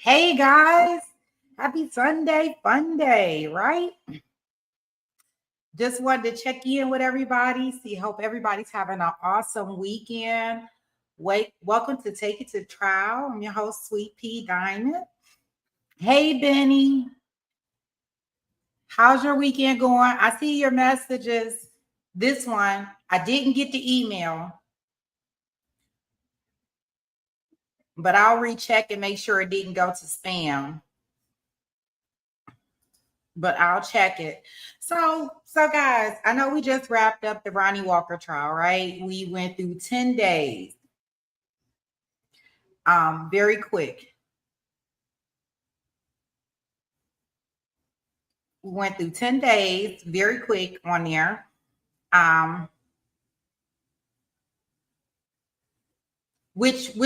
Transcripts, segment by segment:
Hey guys, happy Sunday, fun day, right? Just wanted to check in with everybody. Hope everybody's having an awesome weekend. Welcome to Take It to Trial. I'm your host, Sweet Pea Diamond. Hey Benny, how's your weekend going? I see your messages. This one, I didn't get the email, but I'll recheck and make sure it didn't go to spam. But I'll check it. So guys, I know we just wrapped up the Ronny Walker trial, right? We went through 10 days. Very quick. We went through 10 days, very quick on there. Which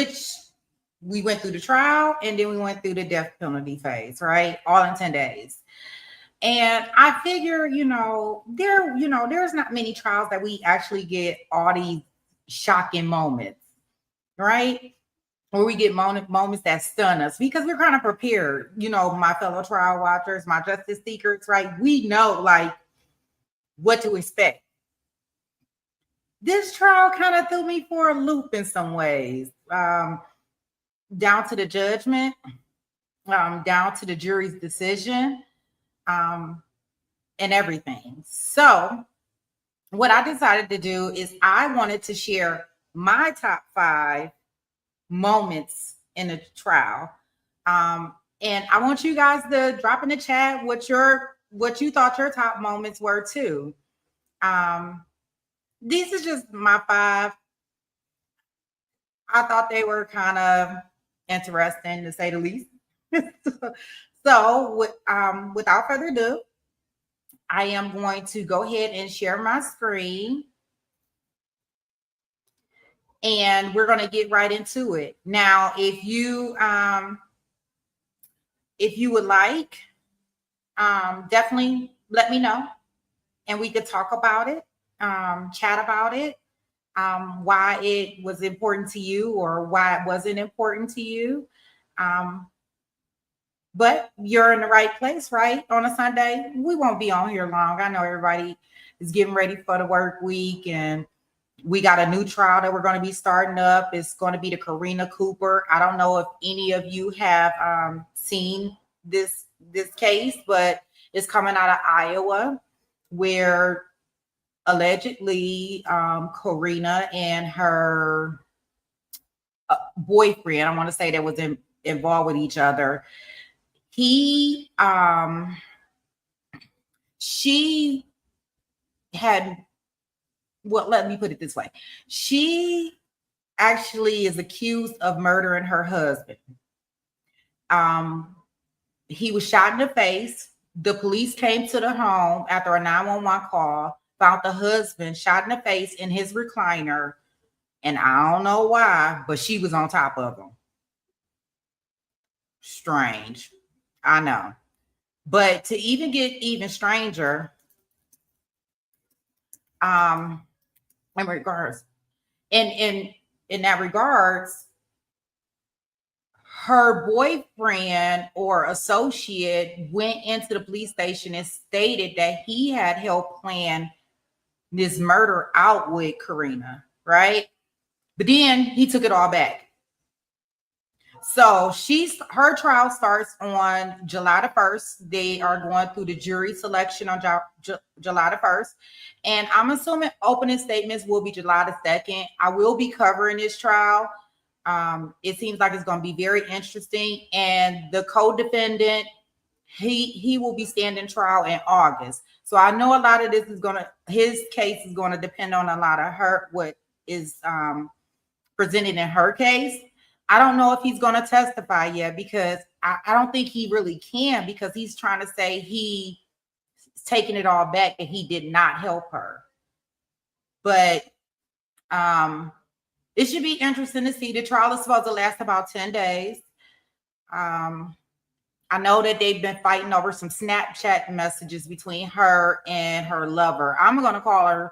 we went through the trial and then we went through the death penalty phase, right? All in 10 days. And I figure, there's not many trials that we actually get all these shocking moments, right? Where we get moments that stun us because we're kind of prepared. My fellow trial watchers, my justice seekers, right? We know like what to expect. This trial kind of threw me for a loop in some ways, down to the judgment, down to the jury's decision. And everything. So what I decided to do is I wanted to share my top 5 moments in a trial. And I want you guys to drop in the chat what you thought your top moments were too. These are just my 5. I thought they were kind of interesting to say the least. So without further ado, I am going to go ahead and share my screen. And we're going to get right into it. Now, if you would like, definitely let me know and we could talk about it, chat about it, why it was important to you or why it wasn't important to you. But you're in the right place, right? On a Sunday, we won't be on here long. I know everybody is getting ready for the work week, and we got a new trial that we're going to be starting up. It's going to be the Karina Cooper. I don't know if any of you have seen this case, but it's coming out of Iowa, where allegedly Karina and her boyfriend, I want to say, that was involved with each other. She had, well, let me put it this way. She actually is accused of murdering her husband. He was shot in the face. The police came to the home after a 911 call, found the husband shot in the face in his recliner. And I don't know why, but she was on top of him. Strange. I know. But to even get even stranger, in regards, in that regards, her boyfriend or associate went into the police station and stated that he had helped plan this murder out with Karina, right? But then he took it all back. So her trial starts on July the 1st. They are going through the jury selection on July the 1st. And I'm assuming opening statements will be July the 2nd. I will be covering this trial. It seems like it's going to be very interesting. And the co-defendant, he will be standing trial in August. So I know a lot of this his case is going to depend on a lot of what is presented in her case. I don't know if he's going to testify yet because I don't think he really can, because he's trying to say he's taking it all back and he did not help her. But it should be interesting to see. The trial is supposed to last about 10 days. I know that they've been fighting over some Snapchat messages between her and her lover. I'm going to call him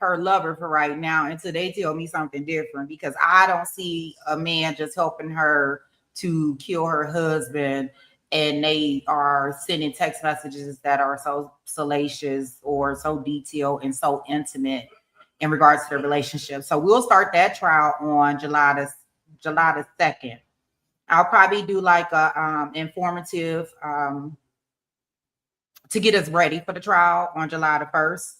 her lover for right now until they tell me something different, because I don't see a man just helping her to kill her husband, and they are sending text messages that are so salacious or so detailed and so intimate in regards to the relationship. So we'll start that trial on July the 2nd. I'll probably do like a informative to get us ready for the trial on July the 1st.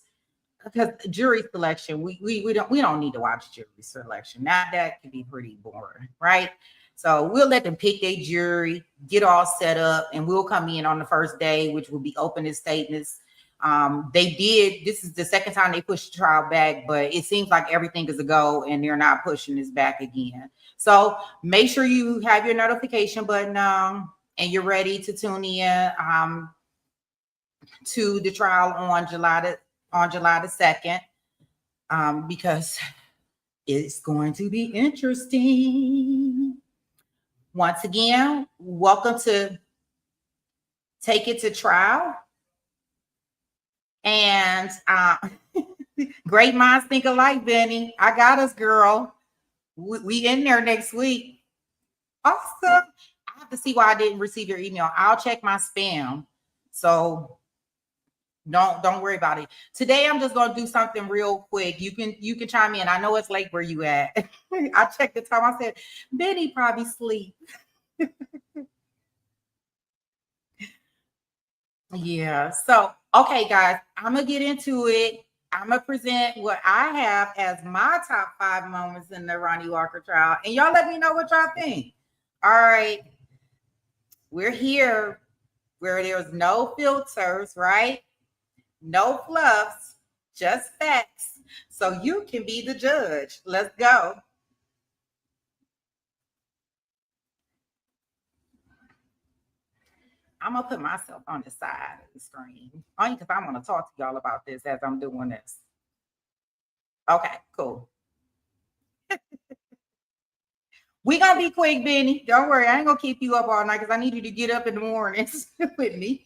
Because jury selection, we don't need to watch jury selection. Now that can be pretty boring, right? So we'll let them pick their jury, get all set up, and we'll come in on the first day, which will be opening statements. This is the second time they pushed the trial back, but it seems like everything is a go and they're not pushing this back again. So make sure you have your notification button on and you're ready to tune in to the trial on July the 2nd, because it's going to be interesting. Once again, welcome to Take It to Trial. And great minds think alike, Benny. I got us, girl. We in there next week. Awesome. I have to see why I didn't receive your email. I'll check my spam. So don't worry about it. Today I'm just gonna do something real quick. You can chime in. I know it's late where you at. I checked the time. I said, Betty probably sleep. Yeah. So okay, guys, I'm gonna get into it. I'm gonna present what I have as my top 5 moments in the Ronny Walker trial, and y'all let me know what y'all think. All right, we're here where there's no filters, right? No fluffs, just facts. So you can be the judge. Let's go. I'm going to put myself on the side of the screen, only because I want to talk to y'all about this as I'm doing this. Okay, cool. We going to be quick, Benny. Don't worry. I ain't going to keep you up all night because I need you to get up in the mornings with me.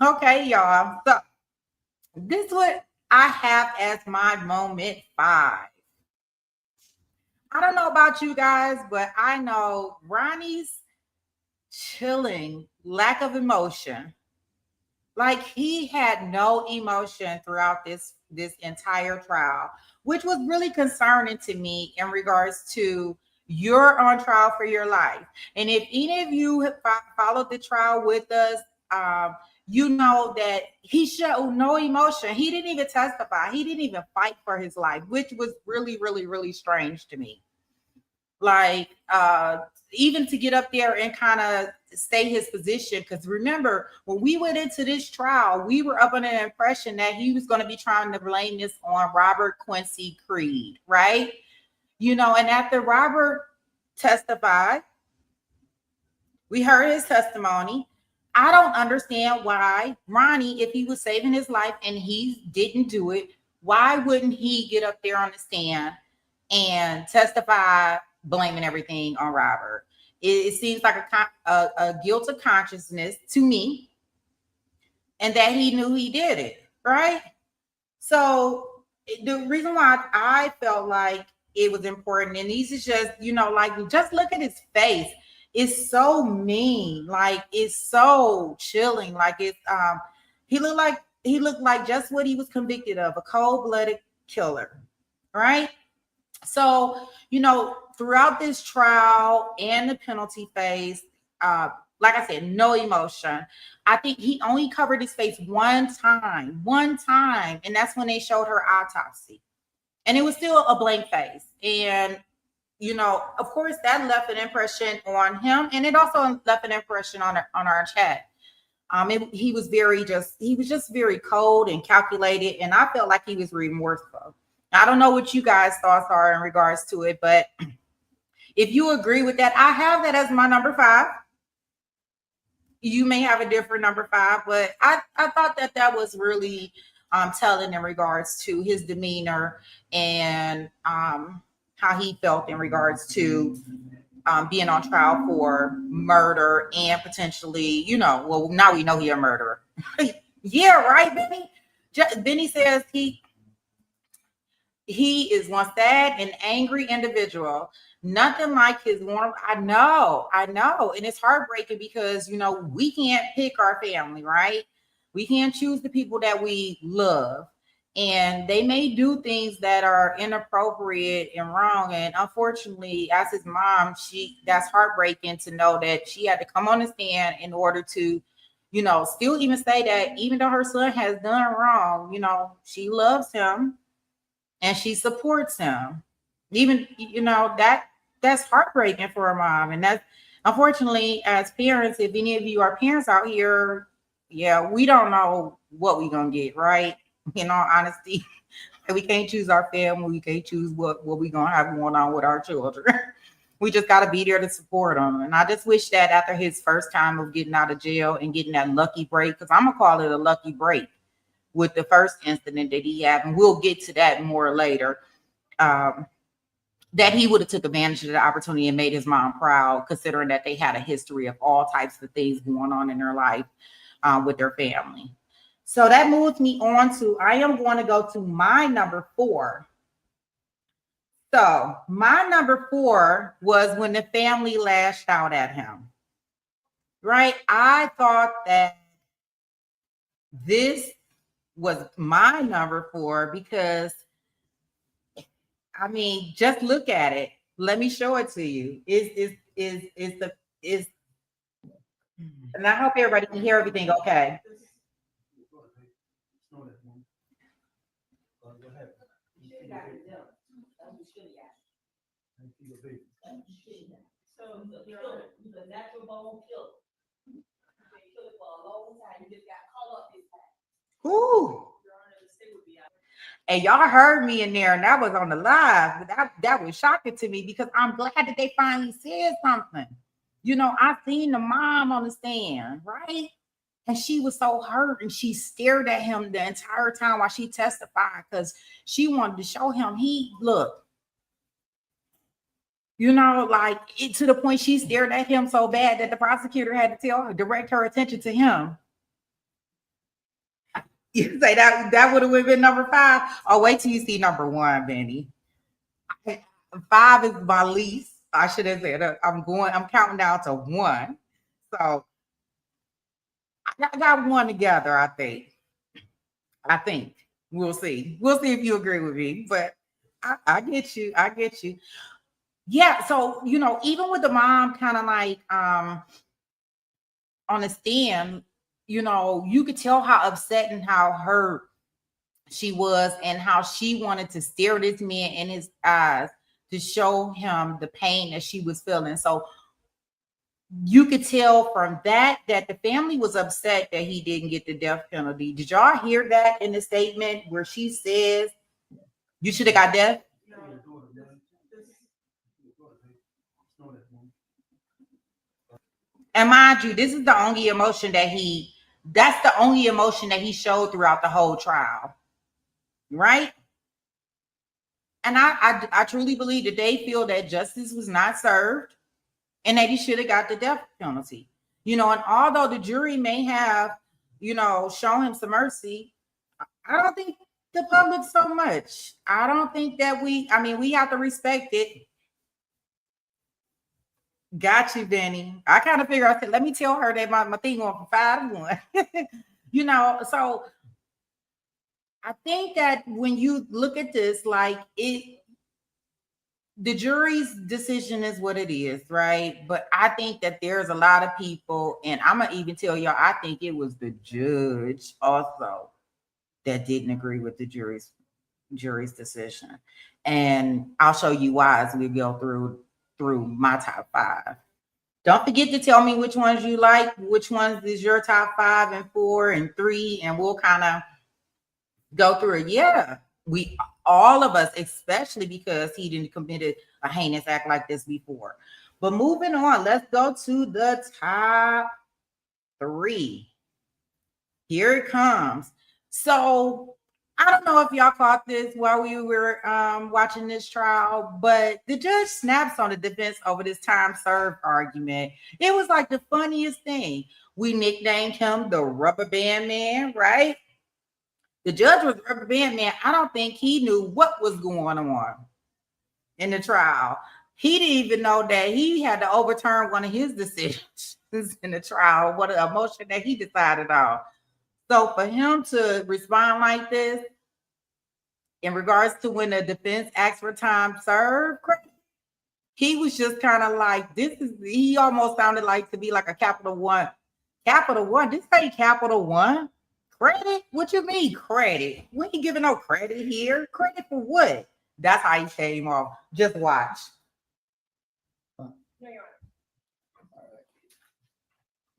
Okay, y'all. So this is what I have as my moment 5. I don't know about you guys, but I know Ronnie's chilling lack of emotion. Like he had no emotion throughout this entire trial, which was really concerning to me in regards to you're on trial for your life. And if any of you have followed the trial with us, you know that he showed no emotion. He didn't even testify. He didn't even fight for his life, which was really, really, really strange to me. Like, even to get up there and kind of stay his position. Because remember, when we went into this trial, we were up under the impression that he was going to be trying to blame this on Robert Quincy Creed, right? You know, and after Robert testified, we heard his testimony. I don't understand why Ronnie, if he was saving his life and he didn't do it, why wouldn't he get up there on the stand and testify, blaming everything on Robert? It seems like a guilt of consciousness to me, and that he knew he did it, right? So the reason why I felt like it was important, and these is just, you know, like, just look at his face. It's so mean, like it's so chilling, like it's he looked like just what he was convicted of, a cold-blooded killer, right? So, you know, throughout this trial and the penalty phase, like I said, no emotion. I think he only covered his face one time, and that's when they showed her autopsy. And it was still a blank face. And, you know, of course, that left an impression on him, and it also left an impression on our chat. He was just very cold and calculated, and I felt like he was remorseful. I don't know what you guys' thoughts are in regards to it, but if you agree with that, I have that as my number 5. You may have a different number 5, but I thought that was really telling in regards to his demeanor and how he felt in regards to being on trial for murder and potentially, you know, well, now we know he's a murderer. Yeah, right, Benny? Benny says he is one sad and angry individual. Nothing like his warm. I know. And it's heartbreaking because, we can't pick our family, right? We can't choose the people that we love. And they may do things that are inappropriate and wrong. And unfortunately, as his mom, that's heartbreaking to know that she had to come on the stand in order to, still even say that even though her son has done wrong, she loves him and she supports him. Even that's heartbreaking for a mom, and that's unfortunately as parents. If any of you are parents out here, yeah, we don't know what we're gonna get, right? In all honesty, we can't choose our family. We can't choose what we're gonna have going on with our children. We just got to be there to support them. And I just wish that after his first time of getting out of jail and getting that lucky break, because I'm gonna call it a lucky break with the first incident that he had, and we'll get to that more later, that he would have took advantage of the opportunity and made his mom proud, considering that they had a history of all types of things going on in their life with their family. So that moves me on to, I am going to go to my number 4. So my number 4 was when the family lashed out at him, right? I thought that this was my number 4 because, I mean, just look at it. Let me show it to you. And I hope everybody can hear everything okay. Ooh. And y'all heard me in there, and that was on the live. That was shocking to me because I'm glad that they finally said something. I seen the mom on the stand, right? And she was so hurt, and she stared at him the entire time while she testified because she wanted to show him like it, to the point she stared at him so bad that the prosecutor had to direct her attention to him. You say that would have been number 5. Oh, wait till you see number 1, Benny. 5 is my least. I should have said I'm counting down to 1. So I got 1 together, I think. We'll see. We'll see if you agree with me. But I get you. Yeah. So, even with the mom kind of like on the stand, you could tell how upset and how hurt she was and how she wanted to stare this man in his eyes to show him the pain that she was feeling. So you could tell from that the family was upset that he didn't get the death penalty. Did y'all hear that in the statement where she says you should have got death? And mind you, this is the only emotion that's the only emotion that he showed throughout the whole trial. Right? And I truly believe that they feel that justice was not served and that he should have got the death penalty. And although the jury may have, shown him some mercy, I don't think the public so much. I don't think that we have to respect it. Got you, Benny. I kind of figure I said, let me tell her that my thing went from 5 to 1. So I think that when you look at this, like the jury's decision is what it is, right? But I think that there's a lot of people, and I'm gonna even tell y'all, I think it was the judge also that didn't agree with the jury's decision. And I'll show you why as we go through my top 5. Don't forget to tell me which ones you like, which ones is your top 5 and 4 and 3, and we'll kind of go through it. Yeah, we all of us, especially because he didn't committed a heinous act like this before. But moving on, let's go to the top 3. Here it comes. So I don't know if y'all caught this while we were watching this trial, but the judge snaps on the defense over this time served argument. It was like the funniest thing. We nicknamed him the Rubber Band Man, right? The judge was a rubber band man. I don't think he knew what was going on in the trial. He didn't even know that he had to overturn one of his decisions in the trial, what a motion that he decided on. So for him to respond like this in regards to when the defense asked for time served, he was just kind of like, he almost sounded like to be like a Capital One. Capital One? This ain't Capital One. Credit? What you mean credit? We ain't giving no credit here. Credit for what? That's how he came off. Just watch.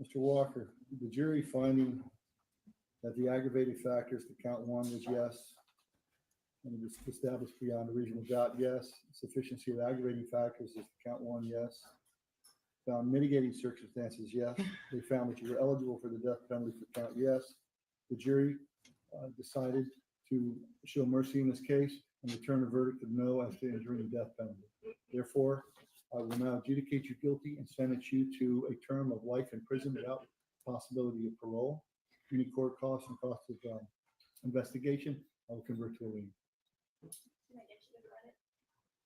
Mr. Walker, the jury finding that the aggravating factors to count one was yes, and it was established beyond a reasonable doubt, yes. Sufficiency of aggravating factors is to count one, yes. Found mitigating circumstances, yes. They found that you were eligible for the death penalty for count, yes. The jury decided to show mercy in this case and return a verdict of no as to injuring the death penalty. Therefore, I will now adjudicate you guilty and sentence you to a term of life in prison without possibility of parole. Any court costs and costs of investigation, I will convert to a lien.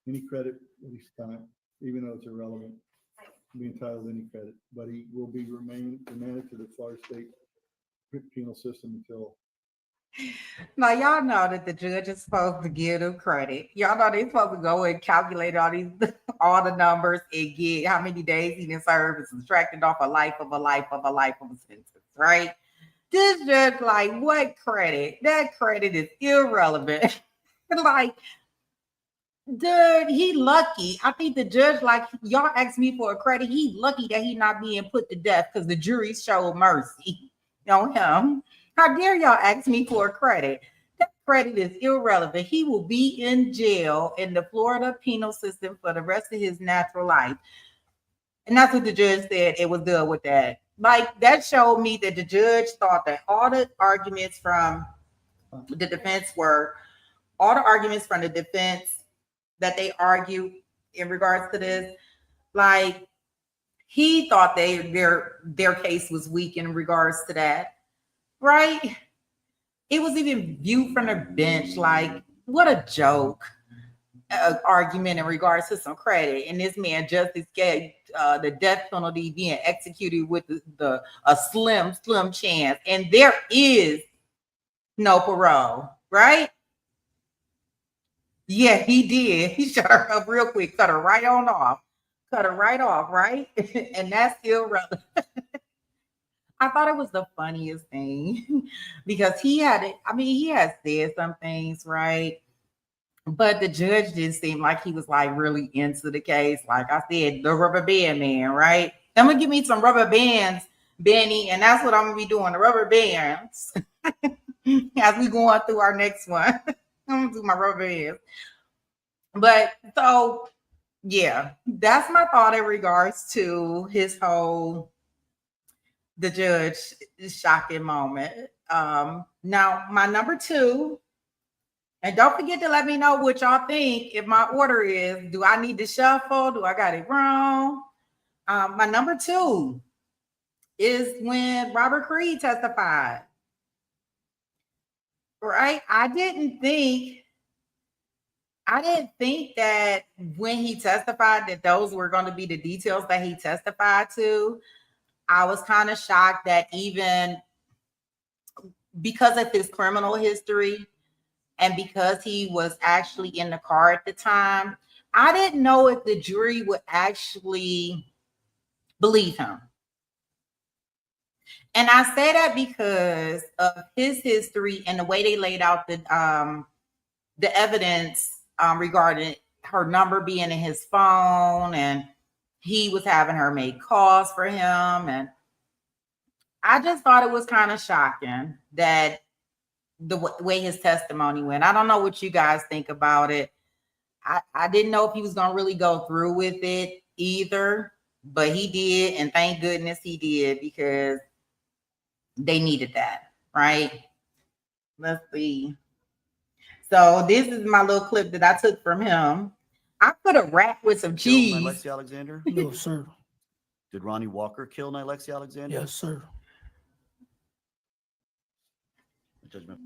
Any credit at least time, even though it's irrelevant, be entitled to any credit, but he will be remanded to the Florida State penal system until. Now y'all know that the judge is supposed to give them credit. Y'all know they're supposed to go and calculate all the numbers and get how many days he didn't serve and subtracted off a life of a sentence, right? This judge like, what credit? That credit is irrelevant. Like, dude, he lucky. I think the judge, like, y'all asked me for a credit. He lucky that he not being put to death because the jury showed mercy on him. How dare y'all ask me for a credit? That credit is irrelevant. He will be in jail in the Florida penal system for the rest of his natural life. And that's what the judge said. It was done with that. Like, that showed me that the judge thought that all the arguments from the defense that they argued in regards to this, like, he thought their case was weak in regards to that, right? It was even viewed from the bench like, what a joke argument in regards to some credit. And this man just escaped the death penalty being executed with a slim chance, and there is no parole, right? Yeah, he did. He shut her up real quick, cut her right off, right? And that's still relevant. I thought it was the funniest thing because he had said some things, right? But the judge didn't seem like he was like really into the case. Like I said, the rubber band man, right? I'm gonna give me some rubber bands, Benny, and that's what I'm gonna be doing, the rubber bands. As we go on through our next one. I'm gonna do my rubber bands. But so yeah, that's my thought in regards to the judge shocking moment. Now my number 2, and don't forget to let me know what y'all think. If my order is, do I need to shuffle? Do I got it wrong? My number 2 is when Robert Creed testified. Right? I didn't think that when he testified that those were going to be the details that he testified to. I was kind of shocked that even because of his criminal history and because he was actually in the car at the time, I didn't know if the jury would actually believe him. And I say that because of his history and the way they laid out the evidence regarding her number being in his phone, and he was having her make calls for him. And I just thought it was kind of shocking that the way his testimony went. I don't know what you guys think about it. I didn't know if he was going to really go through with it either, but he did. And thank goodness he did, because they needed that, right? Let's see. So this is my little clip that I took from him. I put a wrap with some cheese. Alexi Alexander? No, sir. Did Ronny Walker kill Alexi Alexander? Yes, sir. Judgment.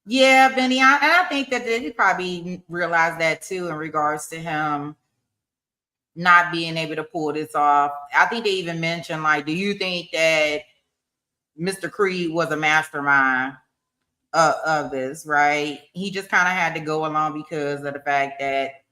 Yeah, Benny, and I think that they probably realized that too in regards to him not being able to pull this off. I think they even mentioned, like, do you think that Mr. Creed was a mastermind of this, right? He just kind of had to go along because of the fact that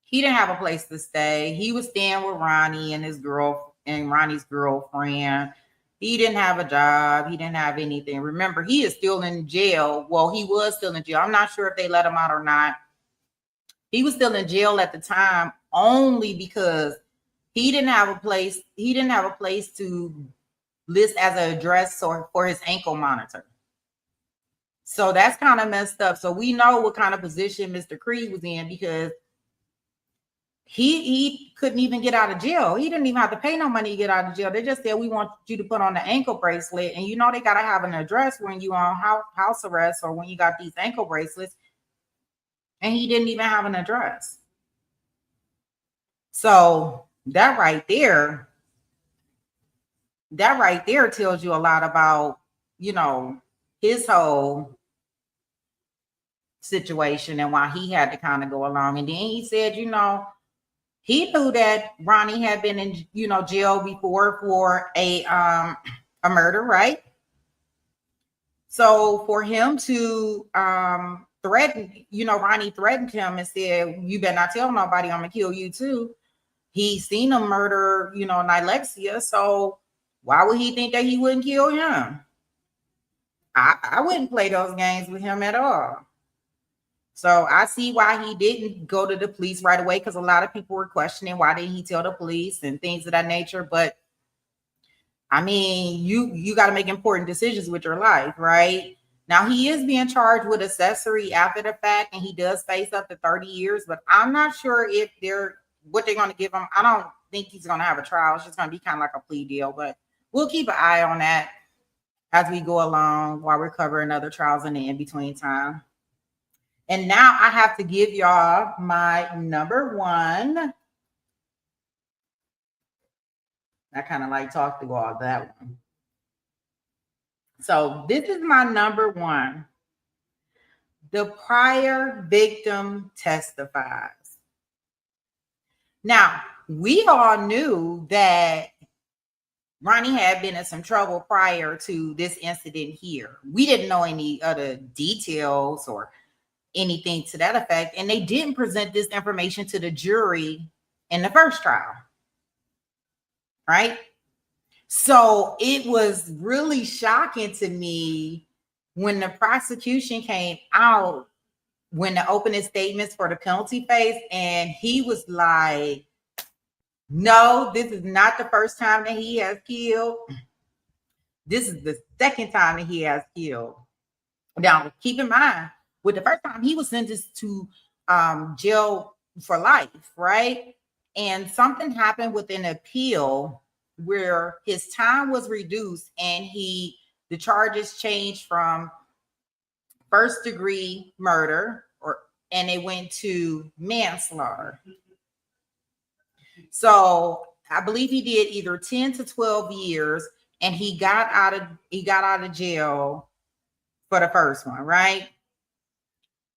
he didn't have a place to stay. He was staying with Ronnie and his girl and Ronnie's girlfriend. He didn't have a job. He didn't have anything. Remember, he is still in jail. Well, he was still in jail. I'm not sure if they let him out or not. He was still in jail at the time only because he didn't have a place. He didn't have a place to list as an address for his ankle monitor. So that's kind of messed up. So we know what kind of position Mr. Creed was in because he couldn't even get out of jail. He didn't even have to pay no money to get out of jail. They just said, we want you to put on the ankle bracelet. And you know they got to have an address when you on house arrest or when you got these ankle bracelets. And he didn't even have an address. So that right there tells you a lot about, you know, his whole situation and why he had to kind of go along. And then he said, you know, he knew that Ronnie had been in, you know, jail before for a murder, right? So for him to threaten, you know, Ronnie threatened him and said, you better not tell nobody, I'm gonna kill you too. He seen him murder, you know, Alexia. So why would he think that he wouldn't kill him? I wouldn't play those games with him at all. So I see why he didn't go to the police right away, because a lot of people were questioning why didn't he tell the police and things of that nature. But I mean, you got to make important decisions with your life, right? Now he is being charged with accessory after the fact, and he does face up to 30 years. But I'm not sure if what they're going to give him. I don't think he's going to have a trial. It's just going to be kind of like a plea deal. But we'll keep an eye on that as we go along while we're covering other trials in the in between time. And now I have to give y'all my number one. I kind of like talked through all that one. So this is my number one. The prior victim testifies. Now, we all knew that Ronnie had been in some trouble prior to this incident here. We didn't know any other details or anything to that effect, and they didn't present this information to the jury in the first trial, right? So it was really shocking to me when the prosecution came out, when the opening statements for the penalty phase, and he was like, no, this is not the first time that he has killed. This is the second time that he has killed. Now, keep in mind, with the first time he was sentenced to jail for life, right? And something happened with an appeal where his time was reduced and the charges changed from first degree murder and it went to manslaughter. So I believe he did either 10 to 12 years, and he got out of jail for the first one, right?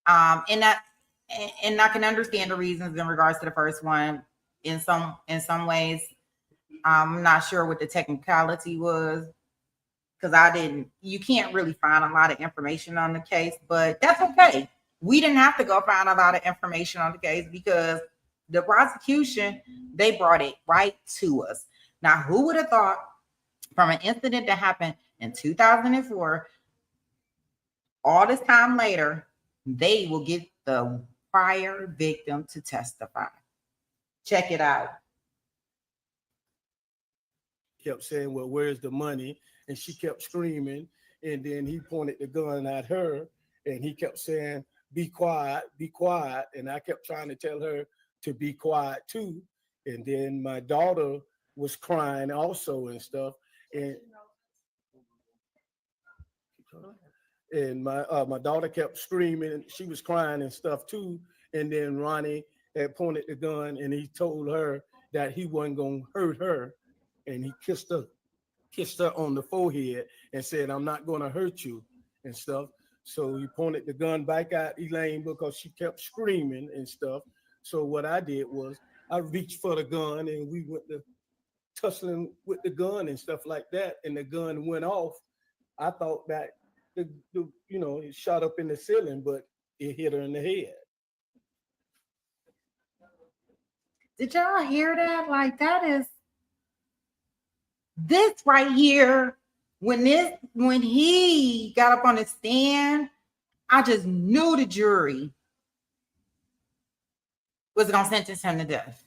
And I can understand the reasons in regards to the first one in some ways. I'm not sure what the technicality was, because you can't really find a lot of information on the case, but that's okay. We didn't have to go find a lot of information on the case because the prosecution, they brought it right to us. Now, who would have thought from an incident that happened in 2004, all this time later, they will get the prior victim to testify. Check it out. Kept saying, well, where's the money? And she kept screaming. And then he pointed the gun at her and he kept saying, be quiet, be quiet. And I kept trying to tell her to be quiet too. And then my daughter was crying also and stuff. And my daughter kept screaming. She was crying and stuff too. And then Ronnie had pointed the gun and he told her that he wasn't going to hurt her. And he kissed her on the forehead and said, I'm not going to hurt you and stuff. So he pointed the gun back at Elaine because she kept screaming and stuff. So what I did was I reached for the gun and we went to tussling with the gun and stuff like that. And the gun went off. I thought that it shot up in the ceiling, but it hit her in the head. Did y'all hear that? Like that is this right here. When he got up on the stand, I just knew the jury was gonna sentence him to death.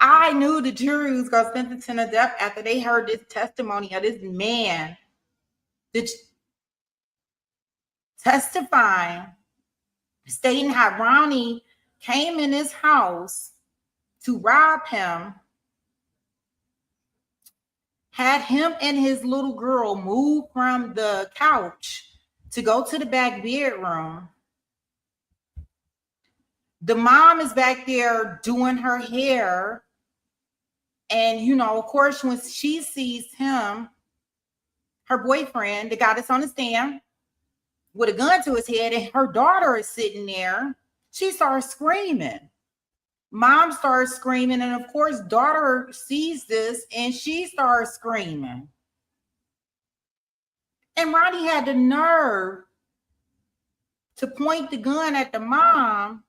I knew the jury was gonna sentence him to death after they heard this testimony of this man testifying, stating how Ronnie came in his house to rob him, had him and his little girl move from the couch to go to the back bedroom. The mom is back there doing her hair. And, of course, when she sees him, her boyfriend, the guy that's on the stand, with a gun to his head, and her daughter is sitting there, she starts screaming. Mom starts screaming, and of course, daughter sees this, and she starts screaming. And Ronnie had the nerve to point the gun at the mom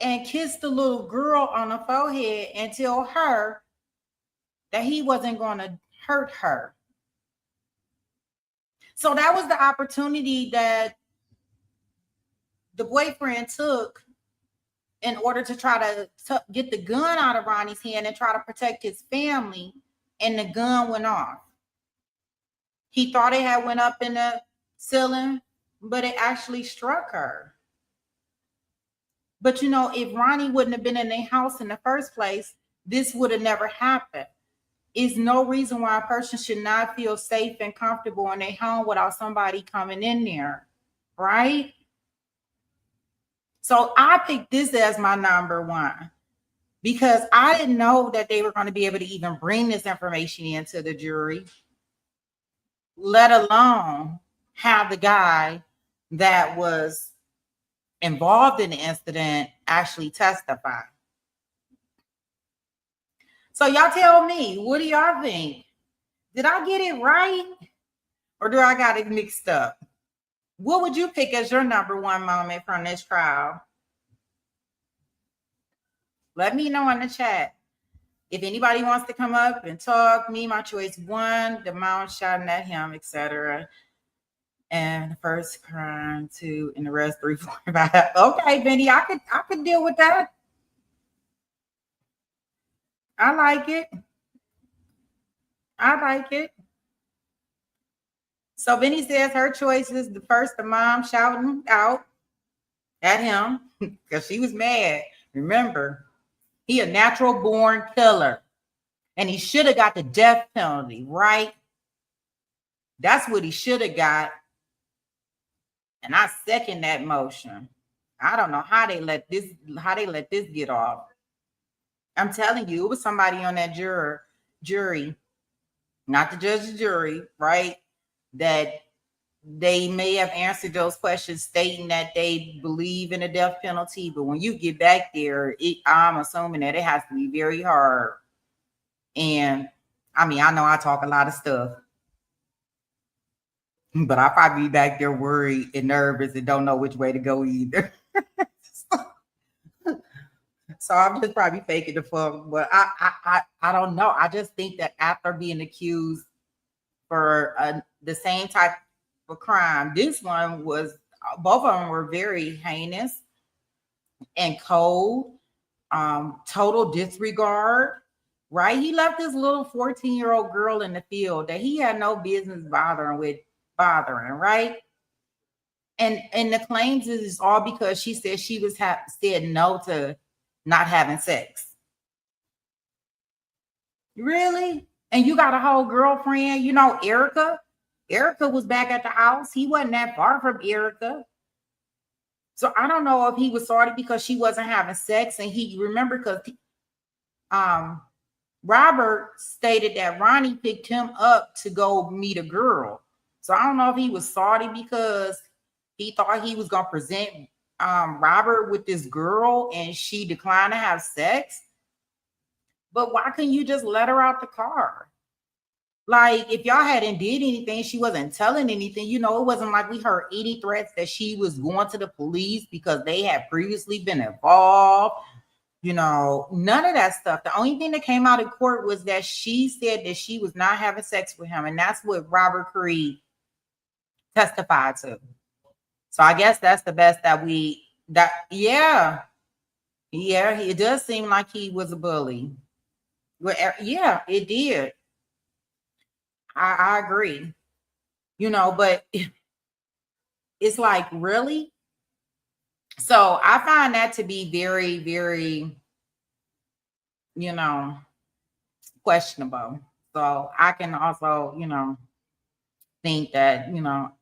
and kiss the little girl on the forehead and tell her that he wasn't going to hurt her. So that was the opportunity that the boyfriend took in order to try to get the gun out of Ronnie's hand and try to protect his family, and the gun went off. He thought it had went up in the ceiling, but it actually struck her. But if Ronnie wouldn't have been in their house in the first place, this would have never happened. Is no reason why a person should not feel safe and comfortable in their home without somebody coming in there, right? So I picked this as my number one because I didn't know that they were going to be able to even bring this information into the jury, let alone have the guy that was involved in the incident actually testify. So y'all tell me, what do y'all think? Did I get it right? Or do I got it mixed up? What would you pick as your number one moment from this trial? Let me know in the chat. If anybody wants to come up and talk, me, my choice one, the mom shouting at him, etc. And the first crime, 2, and the rest 3, 4, 5. Okay, Benny, I could deal with that. I like it. So Benny says her choice is the first, the mom shouting out at him because she was mad. Remember, he a natural born killer, and he should have got the death penalty, right? That's what he should have got. And I second that motion. I don't know how they let this get off. I'm telling you, it was somebody on that jury, not the judge, the jury, right? That they may have answered those questions stating that they believe in a death penalty, but when you get back there, I'm assuming that it has to be very hard. And I mean, I know I talk a lot of stuff, but I'll probably be back there worried and nervous and don't know which way to go either. So I'm just probably faking the fuck, but I don't know. I just think that after being accused for the same type of crime, this one was, both of them were very heinous and cold, total disregard, right? He left this little 14-year-old girl in the field that he had no business bothering, right? And the claims is all because she said she was said no to not having sex. Really? And you got a whole girlfriend, Erica. Erica was back at the house. He wasn't that far from Erica. So I don't know if he was sorry because she wasn't having sex. And he remember because Robert stated that Ronnie picked him up to go meet a girl. So I don't know if he was salty because he thought he was gonna present Robert with this girl and she declined to have sex. But why couldn't you just let her out the car? Like, if y'all hadn't did anything, she wasn't telling anything. You know, it wasn't like we heard any threats that she was going to the police because they had previously been involved. You know, none of that stuff. The only thing that came out of court was that she said that she was not having sex with him. And that's what Robert Creed testified to. So I guess that's the best yeah, it does seem like he was a bully. Well, yeah, it did. I agree. You know, but it's like, really? So I find that to be very, very, you know, questionable. So I can also, you know, think that, you know,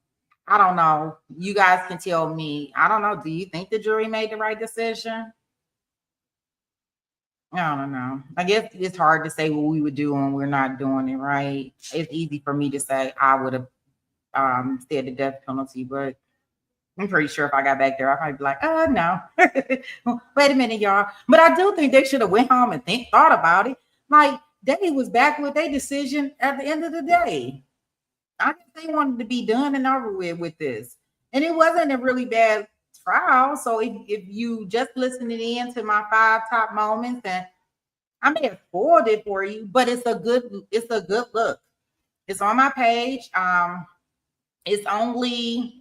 I don't know. You guys can tell me. I don't know. Do you think the jury made the right decision? I don't know. I guess it's hard to say what we would do when we're not doing it right. It's easy for me to say I would have said the death penalty, but I'm pretty sure if I got back there, I might be like, no. Wait a minute, y'all. But I do think they should have went home and thought about it. Like, they was back with their decision at the end of the day. I think they wanted to be done and over with this. And it wasn't a really bad trial. So if you just listening in to my 5 top moments, and I may have spoiled it for you, but it's a good look. It's on my page. It's only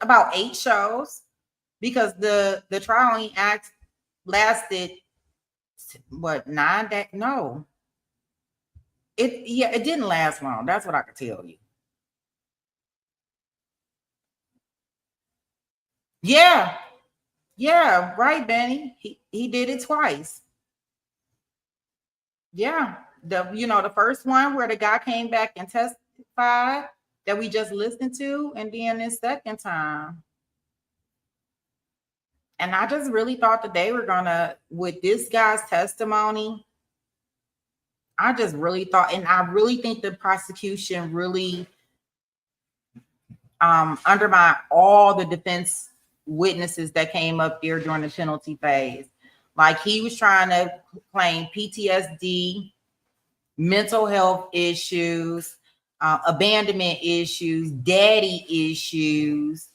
about 8 shows because the trial only lasted what, 9 days? No. It didn't last long. That's what I could tell you. Yeah. Yeah, right, Benny. He did it twice. Yeah. The first one where the guy came back and testified that we just listened to, and then this second time. And I just really thought that they were gonna, with this guy's testimony, I just really thought, and I really think the prosecution really undermined all the defense witnesses that came up there during the penalty phase. Like, he was trying to claim PTSD, mental health issues, abandonment issues, daddy issues,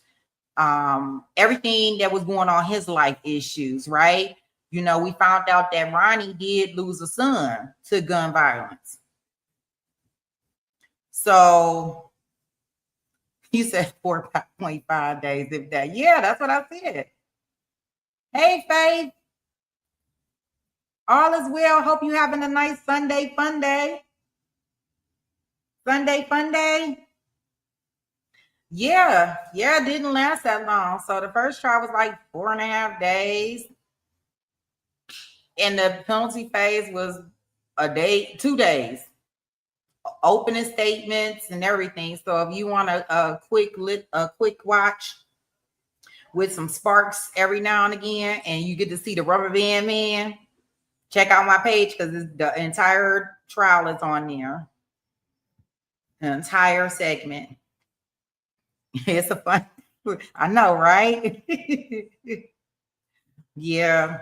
everything that was going on, his life issues, right? You know, we found out that Ronnie did lose a son to gun violence. So he said 4.5 days, if that. Yeah, that's what I said. Hey, Faith. All is well. Hope you having a nice Sunday fun day. Sunday fun day. Yeah, it didn't last that long. So the first trial was like 4.5 days. And the penalty phase was a day, 2 days. Opening statements and everything. So if you want a quick watch with some sparks every now and again, and you get to see the rubber band man, check out my page because the entire trial is on there. The entire segment. It's a fun. I know, right? Yeah,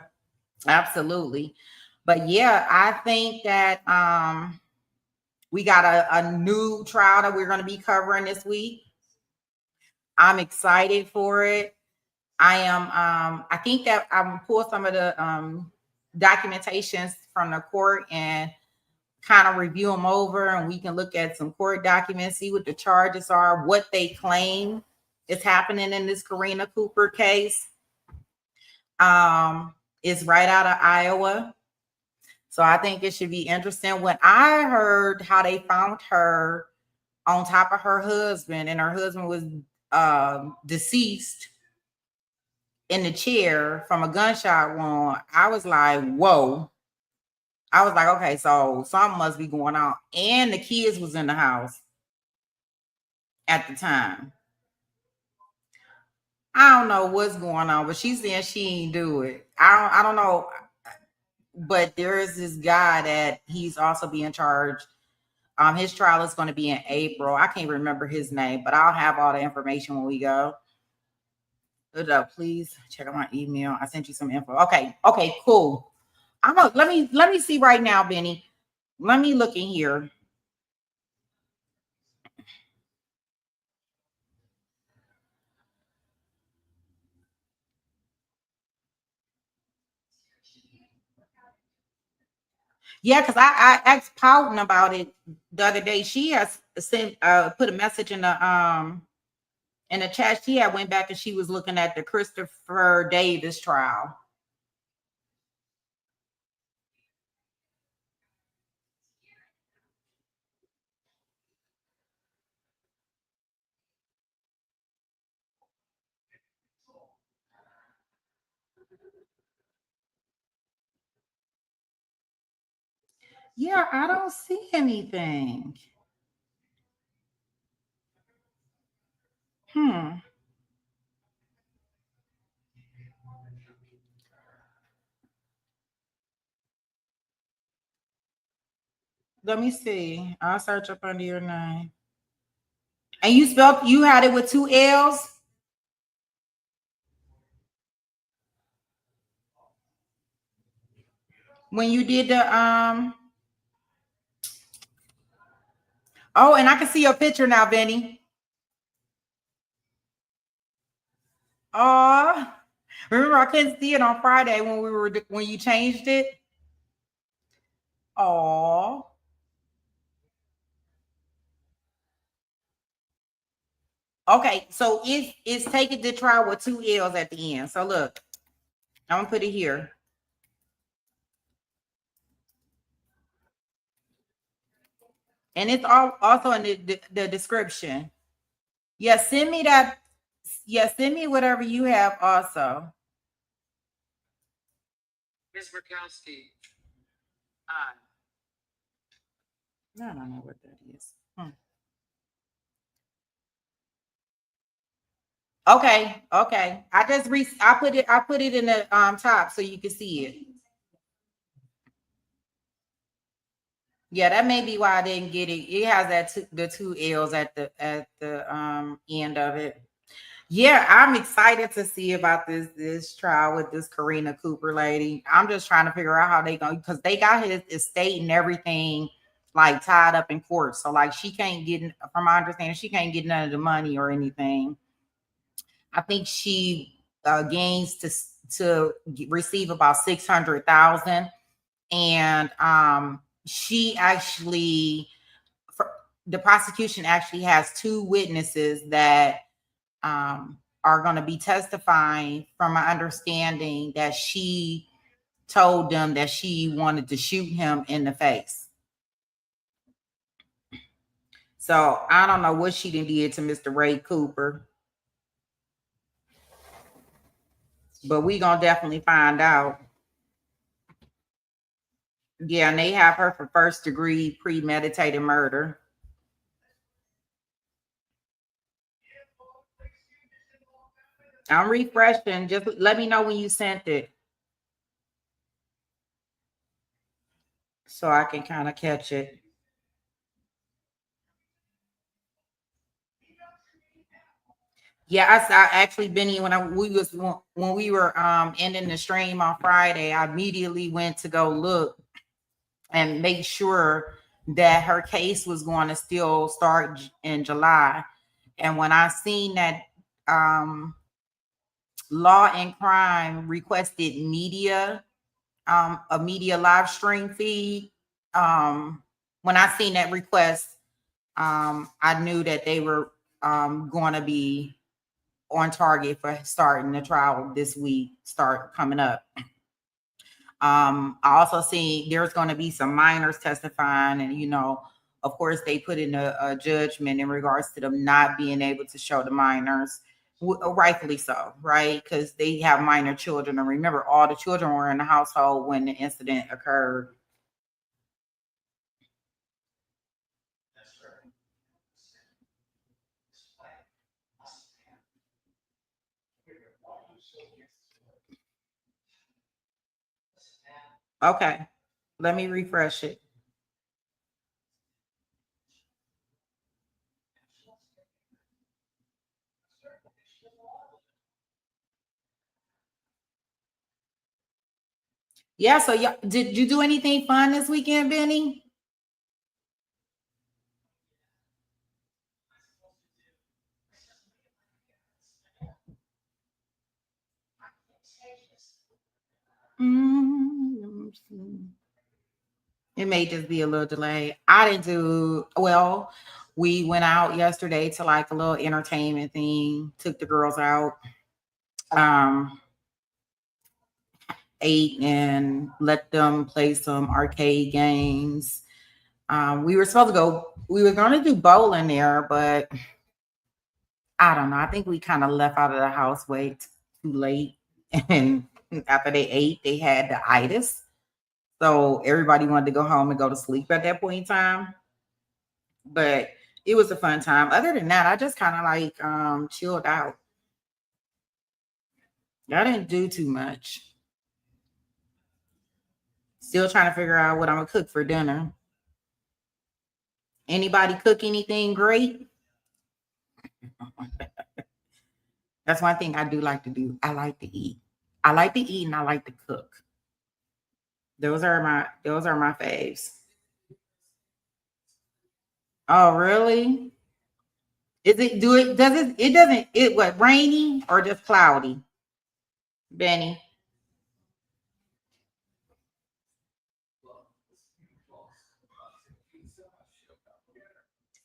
absolutely. But yeah, I think that we got a new trial that we're going to be covering this week. I'm excited for it. I am. I think that I'm gonna pull some of the documentations from the court and kind of review them over, and we can look at some court documents, see what the charges are, what they claim is happening in this Karina Cooper case. It's right out of Iowa. So I think it should be interesting. When I heard how they found her on top of her husband, and her husband was deceased in the chair from a gunshot wound, I was like, whoa. I was like, okay, so something must be going on. And the kids was in the house at the time. I don't know what's going on, but she's saying she ain't do it. I don't know. but there is this guy that he's also being charged. His trial is going to be in April. I can't remember his name, but I'll have all the information when we go. Good up, please check out my email. I sent you some info. Okay, cool. Let me see right now, Benny. Let me look in here. Yeah, because I asked Poutin about it the other day. She has sent put a message in the chat. She had went back and she was looking at the Christopher Davis trial. Yeah, I don't see anything. Let me see. I'll search up under your name. And you had it with 2 L's? When you did the oh, and I can see your picture now, Benny. Oh, remember I couldn't see it on Friday when you changed it. Oh, okay. So it's taking the trial with 2 L's at the end. So look, I'm gonna put it here. And it's all also in the description. Yeah, send me that. Yeah, send me whatever you have also. Ms. Murkowski. I don't know what that is. Okay. I put it in the top so you can see it. Yeah, that may be why I didn't get it. It has the 2 L's at the end of it. Yeah, I'm excited to see about this trial with this Karina Cooper lady. I'm just trying to figure out how they go, because they got his estate and everything like tied up in court. So like she can't get, from my understanding, she can't get none of the money or anything. I think she gains to receive about 600,000, and she actually, the prosecution actually has 2 witnesses that are going to be testifying, from my understanding, that she told them that she wanted to shoot him in the face. So I don't know what she did to Mr. Ray Cooper, but we gonna definitely find out. Yeah, and they have her for 1st-degree premeditated murder. I'm refreshing. Just let me know when you sent it, so I can kind of catch it. Yeah, I saw actually, Benny, when we were ending the stream on Friday, I immediately went to go look and make sure that her case was going to still start in July. And when I seen that Law and Crime requested a media live stream feed, when I seen that request, I knew that they were going to be on target for starting the trial this week, start coming up. I also see there's going to be some minors testifying, and of course, they put in a judgment in regards to them not being able to show the minors, rightfully so, right? Because they have minor children, and remember, all the children were in the household when the incident occurred. Okay. Let me refresh it. Yeah, so did you do anything fun this weekend, Benny? It may just be a little delay. I didn't do well. We went out yesterday to like a little entertainment thing, took the girls out, um, ate and let them play some arcade games. We were supposed to go, we were going to do bowling there, but I don't know. I think we kind of left out of the house way too late. And after they ate, they had the itis. So everybody wanted to go home and go to sleep at that point in time. But it was a fun time. Other than that, I just kind of like chilled out. I didn't do too much. Still trying to figure out what I'm gonna cook for dinner. Anybody cook anything great? That's one thing I do like to do. I like to eat. I like to eat and I like to cook. Those are my faves. Oh, really? It what, rainy or just cloudy, Benny?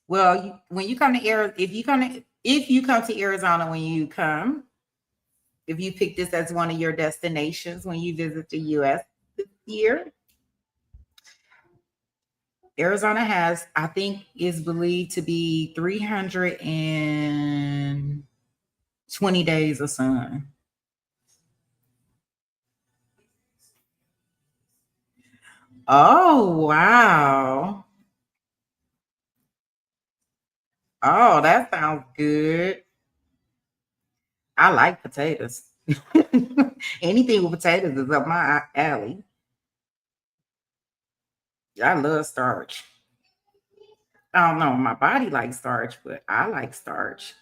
Well, when you come to Arizona, if you come to Arizona when you come, if you pick this as one of your destinations when you visit the US this year, Arizona has, I think, is believed to be 320 days of sun. Oh, wow. Oh, that sounds good. I like potatoes. Anything with potatoes is up my alley. I love starch. I don't know. My body likes starch, but I like starch.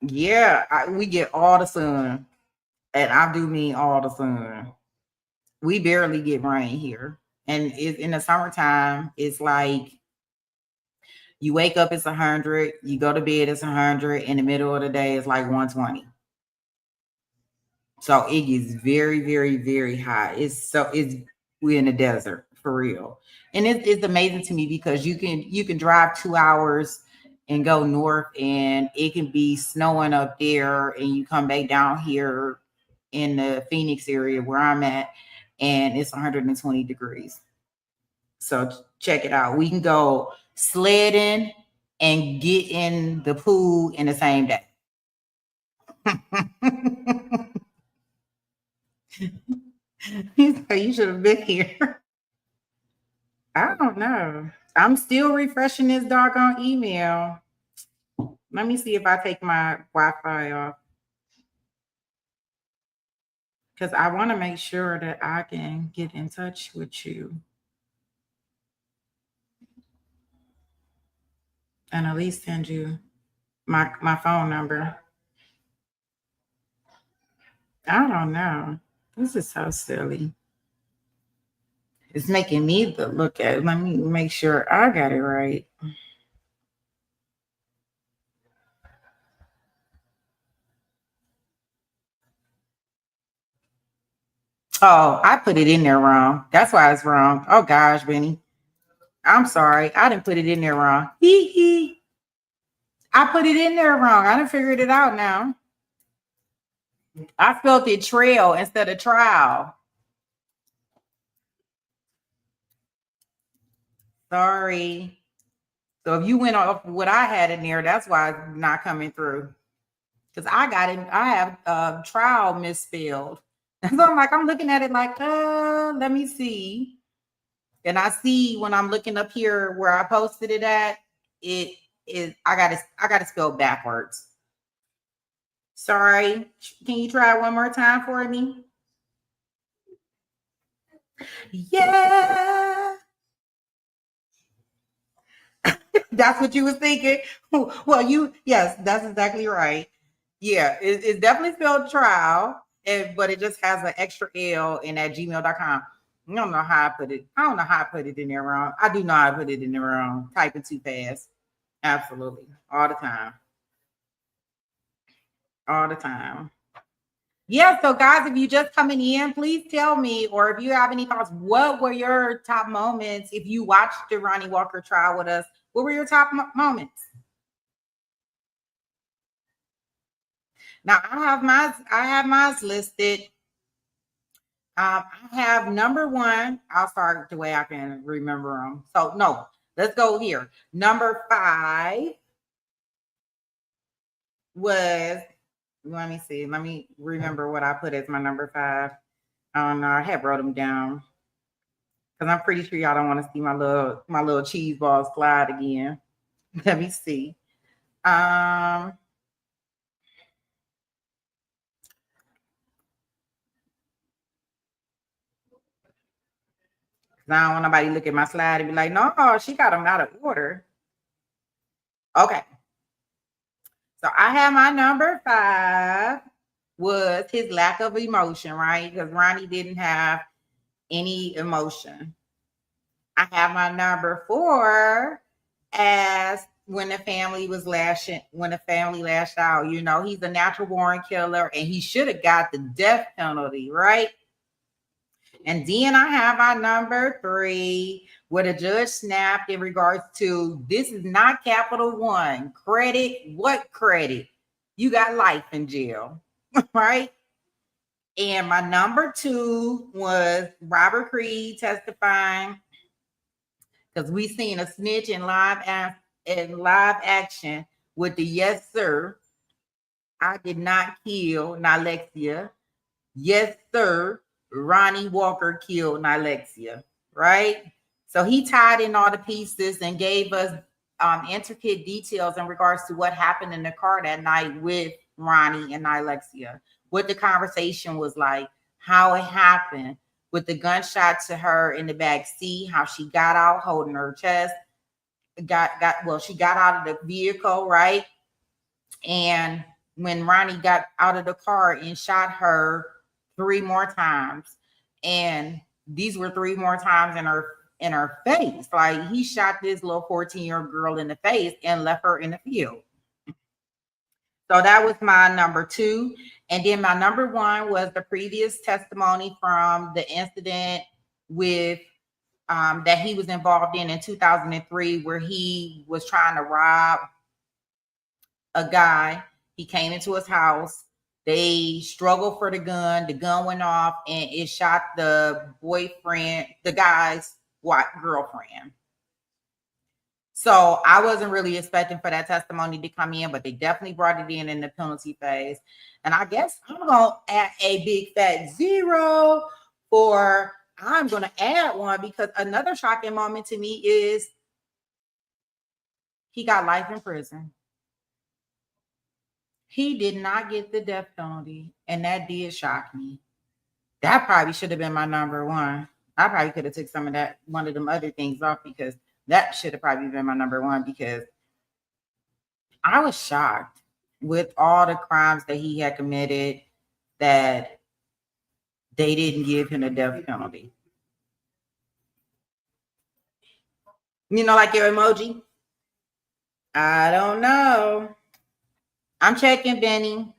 Yeah, we get all the sun, and I do mean all the sun. We barely get rain here, and in the summertime, it's like you wake up, it's 100, you go to bed, it's 100. In the middle of the day, it's like 120. So it gets very, very, very hot. It's we're in the desert for real, and it's amazing to me because you can drive 2 hours and go north, and it can be snowing up there, and you come back down here in the Phoenix area where I'm at, and it's 120 degrees. So check it out. We can go sledding and get in the pool in the same day. So you should have been here. I don't know. I'm still refreshing this doggone email. Let me see if I take my Wi-Fi off because I want to make sure that I can get in touch with you and at least send you my phone number. I don't know. This is so silly. It's making me look at it. Let me make sure I got it right. Oh, I put it in there wrong. That's why it's wrong. Oh gosh, Benny. I'm sorry. I didn't put it in there wrong. Hee hee. I put it in there wrong. I done figured it out now. I spelled it trail instead of trial. Sorry. So if you went off what I had in there, that's why it's not coming through. Because I got it, I have trial misspelled. So I'm like, I'm looking at it like, let me see. And I see when I'm looking up here where I posted it at, it is I gotta spell backwards. Sorry. Can you try one more time for me? Yeah. That's what you was thinking. Well, yes, that's exactly right. Yeah, it's definitely spelled trial, but it just has an extra L in at gmail.com. I don't know how I put it. I don't know how I put it in there wrong. I do know how I put it in there wrong. Typing too fast. Absolutely. All the time. All the time. Yeah, so guys, if you just coming in, please tell me, or if you have any thoughts, what were your top moments if you watched the Ronny Walker trial with us? What were your top moments? Now I have mine listed. I have number one. I'll start the way I can remember them. So no, let's go here. Number 5 was. Let me see. Let me remember what I put as my number 5. I don't know. I had wrote them down because I'm pretty sure y'all don't want to see my little cheese balls slide again. Let me see. I don't want nobody look at my slide and be like, no, she got them out of order. Okay. So I have my number 5 was his lack of emotion, right? Because Ronny didn't have any emotion. I have my number 4 as when the family lashed out. You know, he's a natural born killer and he should have got the death penalty, right? And then I have our number 3, where the judge snapped in regards to this is not Capital One. Credit, what credit? You got life in jail, right? And my number 2 was Robert Creed testifying because we seen a snitch in live action with the yes, sir. I did not kill Nylexia. Yes, sir. Ronny Walker killed Nylexia, right? So he tied in all the pieces and gave us intricate details in regards to what happened in the car that night with Ronny and Nylexia, what the conversation was like, how it happened, with the gunshot to her in the back seat, how she got out holding her chest, she got out of the vehicle, right? And when Ronny got out of the car and shot her 3 more times, and these were 3 more times in her face. Like he shot this little 14-year-old girl in the face and left her in the field. So that was my number 2. And then my number 1 was the previous testimony from the incident with that he was involved in 2003, where he was trying to rob a guy. He came into his house. They struggled for the gun. The gun went off and it shot the boyfriend, the guy's girlfriend. So I wasn't really expecting for that testimony to come in, but they definitely brought it in the penalty phase. And I guess I'm going to add a big fat 0 for I'm going to add 1 because another shocking moment to me is he got life in prison. He did not get the death penalty, and that did shock me. That probably should have been my number 1. I probably could have took some of that, one of them other things off, because that should have probably been my number 1, because I was shocked with all the crimes that he had committed that they didn't give him a death penalty. You know, like your emoji? I don't know. I'm checking, Benny.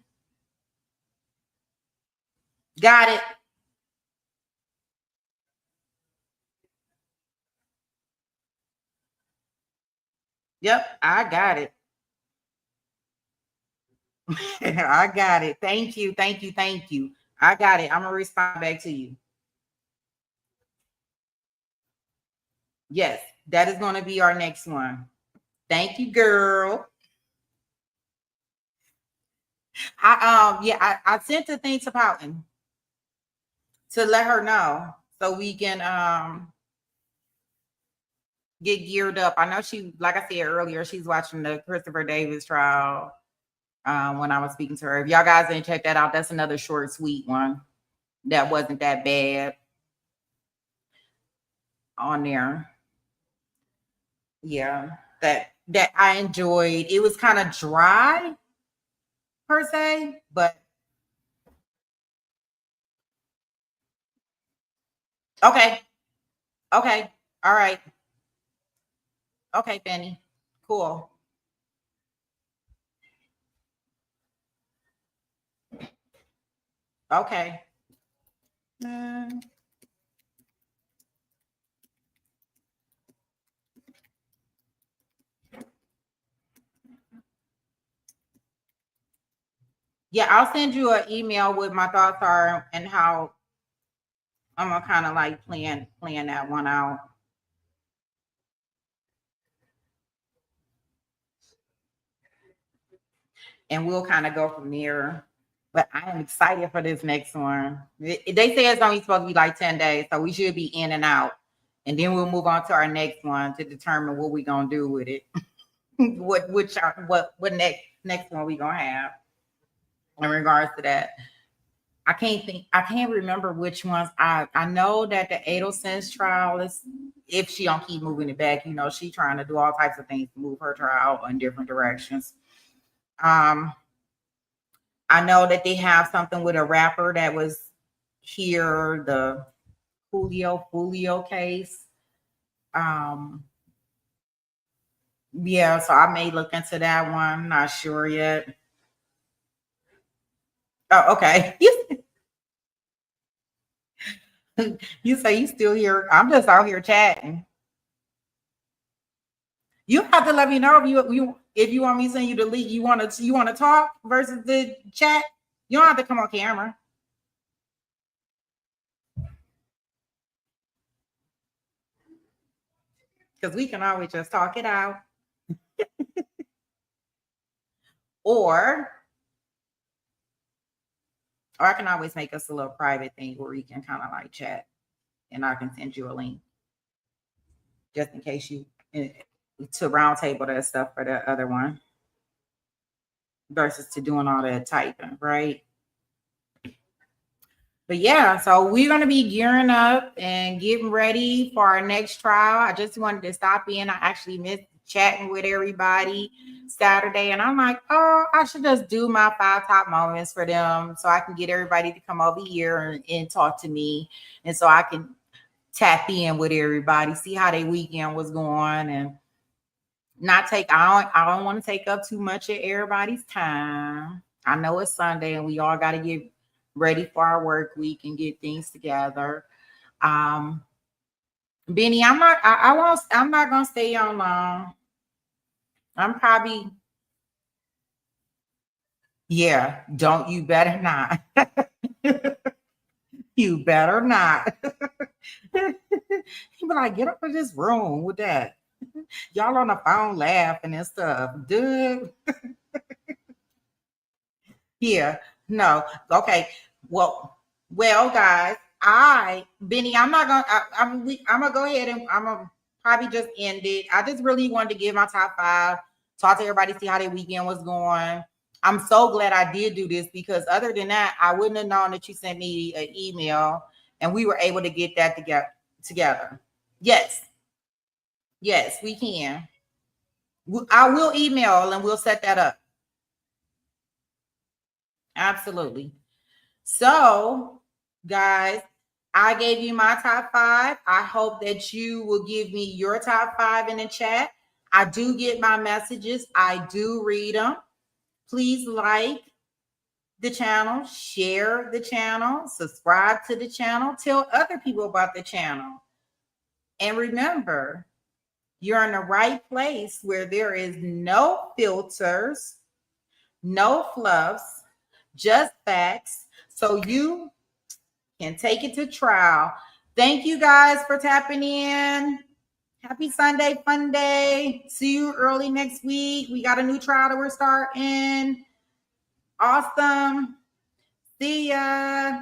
Got it. Yep, I got it. I got it. Thank you. Thank you. Thank you. I got it. I'm going to respond back to you. Yes, that is going to be our next one. Thank you, girl. I sent the thing to Poughton to let her know so we can get geared up. I know she, like I said earlier, she's watching the Christopher Davis trial when I was speaking to her. If y'all guys didn't check that out, that's another short, sweet one that wasn't that bad on there. Yeah, that I enjoyed. It was kind of dry per se, but okay. Okay. All right. Okay, Fanny. Cool. Okay. Yeah, I'll send you an email with my thoughts are and how I'm gonna kind of like plan that one out. And we'll kind of go from there. But I am excited for this next one. They say it's only supposed to be like 10 days, so we should be in and out. And then we'll move on to our next one to determine what we're gonna do with it. what next one we gonna have in regards to that. I can't remember which ones. I know that the Adelsen's trial is, if she don't keep moving it back, you know, she trying to do all types of things to move her trial in different directions. I know that they have something with a rapper that was here, the Julio case. Yeah, so I may look into that one. Not sure yet. Oh, okay. You say you still here. I'm just out here chatting. You have to let me know if you want me to send you the link. You want to talk versus the chat. You don't have to come on camera. Because we can always just talk it out. or I can always make us a little private thing where we can kind of like chat and I can send you a link. Just in case you to roundtable that stuff for the other one. Versus to doing all that typing, right? But yeah, so we're going to be gearing up and getting ready for our next trial. I just wanted to stop in. I actually missed chatting with everybody Saturday. And I'm like, oh, I should just do my 5 top moments for them so I can get everybody to come over here and talk to me. And so I can tap in with everybody, see how their weekend was going and not take, I don't want to take up too much of everybody's time. I know it's Sunday and we all got to get ready for our work week and get things together. Benny, I'm not gonna stay on long. I'm probably, yeah, you better not. You better not. He be like, get up in this room with that. Y'all on the phone laughing and stuff. Dude. Yeah, no. Okay. Well, guys, Benny, I'm not gonna. I'm gonna go ahead and I'm gonna probably just end it. I just really wanted to give my top 5, talk to everybody, see how their weekend was going. I'm so glad I did do this because other than that, I wouldn't have known that you sent me an email and we were able to get that together. Yes, we can. I will email and we'll set that up. Absolutely. So, guys, I gave you my top 5. I hope that you will give me your top 5 in the chat. I do get my messages. I do read them. Please like the channel, share the channel, subscribe to the channel, tell other people about the channel. And remember, you're in the right place where there is no filters, no fluffs, just facts. So you can take it to trial. Thank you guys for tapping in. Happy Sunday, fun day. See you early next week. We got a new trial that we're starting. Awesome. See ya.